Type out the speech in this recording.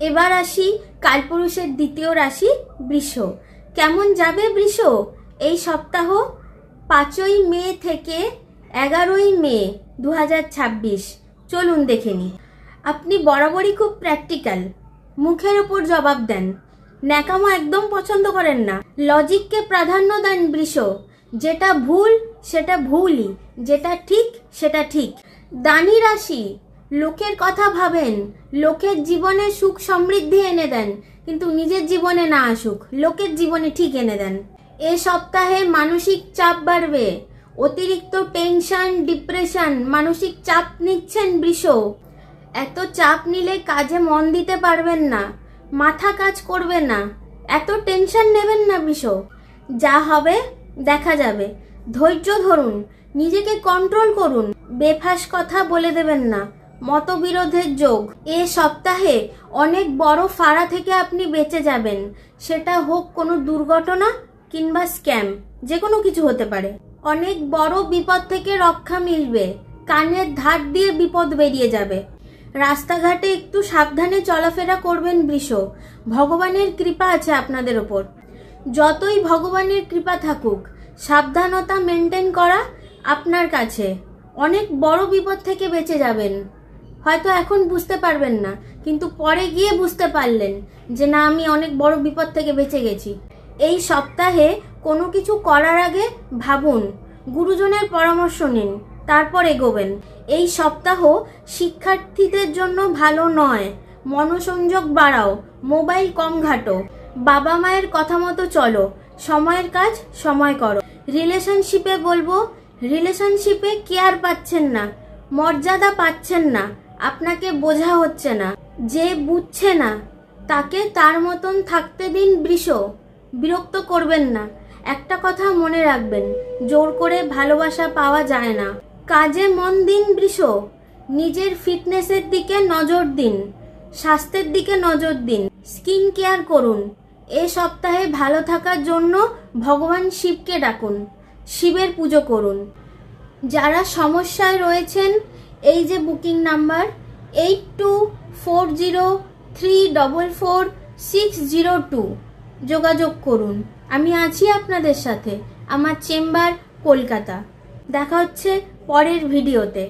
এবার আসি কালপুরুষের দ্বিতীয় রাশি বৃষ। কেমন যাবে বৃষ এই সপ্তাহ? 5ই মে থেকে 11ই মে 2026। চলুন দেখে নিই। আপনি বরাবরই খুব প্র্যাকটিক্যাল, মুখের ওপর জবাব দেন, ন্যাকামো একদম পছন্দ করেন না, লজিককে প্রাধান্য দেন বৃষ। যেটা ভুল সেটা ভুলই, যেটা ঠিক সেটা ঠিক। দানি রাশি, লোকের কথা ভাবেন, লোকের জীবনে সুখ সমৃদ্ধি এনে দেন, কিন্তু নিজের জীবনে না আসুক, লোকের জীবনে ঠিক এনে দেন। এ সপ্তাহে মানসিক চাপ বাড়বে, অতিরিক্ত টেনশন, ডিপ্রেশন, মানসিক চাপ নিচ্ছেন বৃষ। এত চাপ নিলে কাজে মন দিতে পারবেন না, মাথা কাজ করবে না, এত টেনশন নেবেন না বৃষ। যা হবে দেখা যাবে, ধৈর্য ধরুন, নিজেকে কন্ট্রোল করুন, বেফাস কথা বলে দেবেন না, মতবিরোধের যোগ। এ সপ্তাহে অনেক বড় ফাঁড়া থেকে আপনি বেঁচে যাবেন, সেটা হোক কোনো দুর্ঘটনা কিংবা স্ক্যাম, যে কোনো কিছু হতে পারে। অনেক বড় বিপদ থেকে রক্ষা মিলবে, কানের ধার দিয়ে বিপদ বেরিয়ে যাবে। রাস্তাঘাটে একটু সাবধানে চলাফেরা করবেন বৃষ, ভগবানের কৃপা আছে আপনাদের ওপর। যতই ভগবানের কৃপা থাকুক, সাবধানতা মেনটেন করা আপনার কাছে। অনেক বড় বিপদ থেকে বেঁচে যাবেন, হয়তো এখন বুঝতে পারবেন না, কিন্তু পরে গিয়ে বুঝতে পারলেন যে না, আমি অনেক বড় বিপদ থেকে বেঁচে গেছি। এই সপ্তাহে কোনো কিছু করার আগে ভাবুন, গুরুজনের পরামর্শ নিন, তারপর এগোবেন। এই সপ্তাহ শিক্ষার্থীদের জন্য ভালো নয়, মনোসংযোগ বাড়াও, মোবাইল কম ঘাটো, বাবা মায়ের কথা মতো চলো, সময়ের কাজ সময় করো। রিলেশনশিপে বলবো, রিলেশনশিপে কেয়ার পাচ্ছেন না, মর্যাদা পাচ্ছেন না, আপনাকে বোঝা হচ্ছে না, যে বুঝছে না তাকে তার মতন থাকতে দিন বৃষ। বিরক্ত করবেন না। একটা কথা মনে রাখবেন, জোর করে ভালোবাসা পাওয়া যায় না। কাজে মন দিন বৃষ, নিজের ফিটনেসের দিকে নজর দিন, স্বাস্থ্যের দিকে নজর দিন, স্কিন কেয়ার করুন। এ সপ্তাহে ভালো থাকার জন্য ভগবান শিবকে ডাকুন, শিবের পুজো করুন। যারা সমস্যায় রয়েছেন, এই যে বুকিং নাম্বার 8240344602 যোগাযোগ করুন। আমি আছি আপনাদের সাথে। আমার চেম্বার কলকাতা। দেখা হচ্ছে পরের ভিডিওতে।